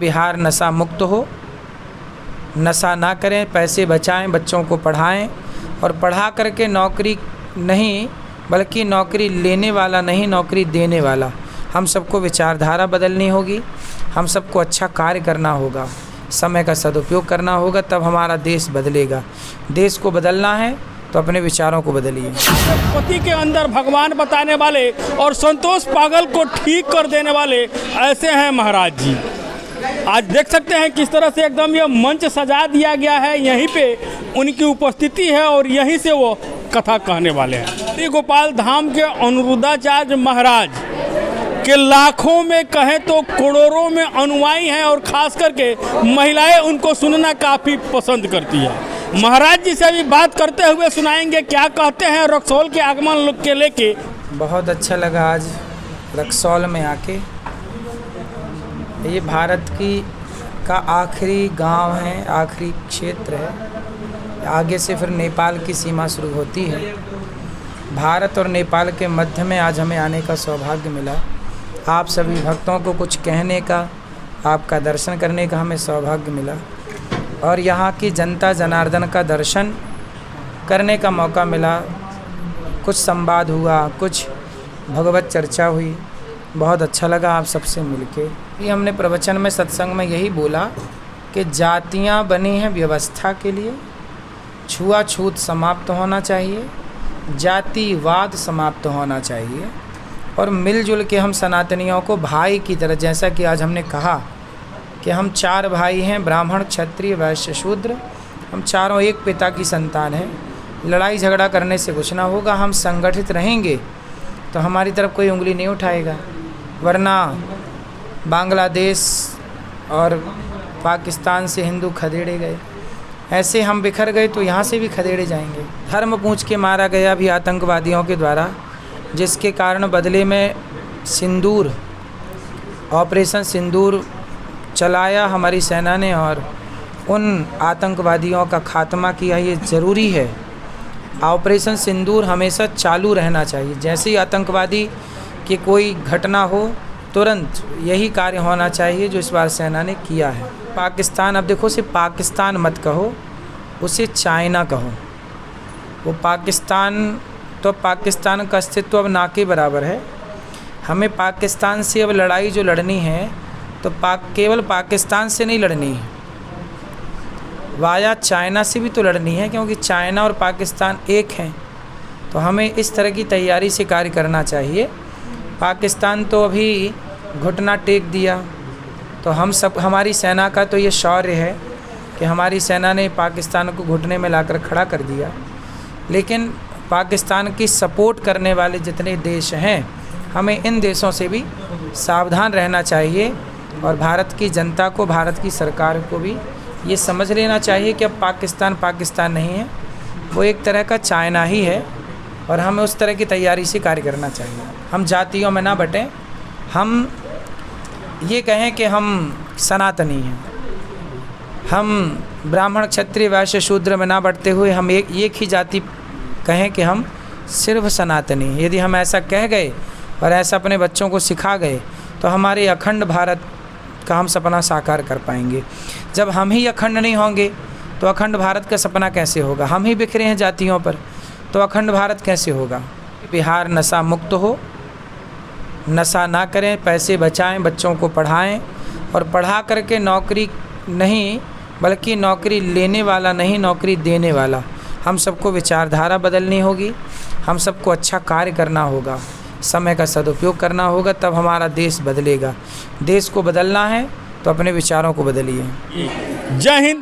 बिहार नशा मुक्त हो, नशा ना करें, पैसे बचाएं, बच्चों को पढ़ाएं और पढ़ा करके नौकरी नहीं बल्कि नौकरी लेने वाला नहीं, नौकरी देने वाला। हम सबको विचारधारा बदलनी होगी, हम सबको अच्छा कार्य करना होगा, समय का सदुपयोग करना होगा, तब हमारा देश बदलेगा। देश को बदलना है तो अपने विचारों को बदलिए। पति के अंदर भगवान बताने वाले और संतोष पागल को ठीक कर देने वाले ऐसे हैं महाराज जी। आज देख सकते हैं किस तरह से एकदम यह मंच सजा दिया गया है, यहीं पे उनकी उपस्थिति है और यहीं से वो कथा कहने वाले हैं। श्री गोपाल धाम के अनिरुद्धाचार्य महाराज के लाखों में कहें तो करोड़ों में अनुयायी हैं और खास करके महिलाएं उनको सुनना काफ़ी पसंद करती है। महाराज जी से अभी बात करते हुए सुनाएंगे क्या कहते हैं रक्सौल के आगमन के लेके। बहुत अच्छा लगा आज रक्सौल में आके। ये भारत का आखिरी गांव है, आखिरी क्षेत्र है। आगे से फिर नेपाल की सीमा शुरू होती है। भारत और नेपाल के मध्य में आज हमें आने का सौभाग्य मिला। आप सभी भक्तों को कुछ कहने का, आपका दर्शन करने का हमें सौभाग्य मिला और यहाँ की जनता जनार्दन का दर्शन करने का मौका मिला। कुछ संवाद हुआ, कुछ भगवत चर्चा हुई, बहुत अच्छा लगा आप सबसे मिलके। ये हमने प्रवचन में, सत्संग में यही बोला कि जातियाँ बनी हैं व्यवस्था के लिए, छुआछूत समाप्त होना चाहिए, जातिवाद समाप्त होना चाहिए और मिलजुल के हम सनातनियों को भाई की तरह, जैसा कि आज हमने कहा कि हम 4 भाई हैं, ब्राह्मण, क्षत्रिय, वैश्य, शूद्र, हम चारों एक पिता की संतान हैं। लड़ाई झगड़ा करने से कुछ ना होगा। हम संगठित रहेंगे तो हमारी तरफ कोई उंगली नहीं उठाएगा, वरना बांग्लादेश और पाकिस्तान से हिंदू खदेड़े गए, ऐसे हम बिखर गए तो यहाँ से भी खदेड़े जाएंगे। धर्म पूछ के मारा गया भी आतंकवादियों के द्वारा, जिसके कारण बदले में सिंदूर, ऑपरेशन सिंदूर चलाया हमारी सेना ने और उन आतंकवादियों का खात्मा किया। ये ज़रूरी है। ऑपरेशन सिंदूर हमेशा चालू रहना चाहिए। जैसे ही आतंकवादी की कोई घटना हो, तुरंत यही कार्य होना चाहिए जो इस बार सेना ने किया है। पाकिस्तान, अब देखो, सिर्फ पाकिस्तान मत कहो, उसे चाइना कहो। वो पाकिस्तान, तो पाकिस्तान का अस्तित्व अब ना के बराबर है। हमें पाकिस्तान से अब लड़ाई जो लड़नी है तो केवल पाकिस्तान से नहीं लड़नी है, वाया चाइना से भी तो लड़नी है, क्योंकि चाइना और पाकिस्तान एक हैं। तो हमें इस तरह की तैयारी से कार्य करना चाहिए। पाकिस्तान तो अभी घुटना टेक दिया, तो हम सब, हमारी सेना का तो ये शौर्य है कि हमारी सेना ने पाकिस्तान को घुटने में लाकर खड़ा कर दिया। लेकिन पाकिस्तान की सपोर्ट करने वाले जितने देश हैं, हमें इन देशों से भी सावधान रहना चाहिए और भारत की जनता को, भारत की सरकार को भी ये समझ लेना चाहिए कि अब पाकिस्तान पाकिस्तान नहीं है, वो एक तरह का चाइना ही है और हमें उस तरह की तैयारी से कार्य करना चाहिए। हम जातियों में ना बटें, हम ये कहें कि हम सनातनी हैं। हम ब्राह्मण, क्षत्रिय, वैश्य, शूद्र में ना बढ़ते हुए हम एक ही जाति कहें कि हम सिर्फ सनातनी हैं। यदि हम ऐसा कह गए और ऐसा अपने बच्चों को सिखा गए तो हमारे अखंड भारत का हम सपना साकार कर पाएंगे। जब हम ही अखंड नहीं होंगे तो अखंड भारत का सपना कैसे होगा? हम ही बिखरे हैं जातियों पर, तो अखंड भारत कैसे होगा? बिहार नशा मुक्त हो, नशा ना करें, पैसे बचाएं, बच्चों को पढ़ाएं और पढ़ा करके नौकरी नहीं बल्कि नौकरी लेने वाला नहीं, नौकरी देने वाला। हम सबको विचारधारा बदलनी होगी, हम सबको अच्छा कार्य करना होगा, समय का सदुपयोग करना होगा, तब हमारा देश बदलेगा। देश को बदलना है तो अपने विचारों को बदलिए। जय हिंद।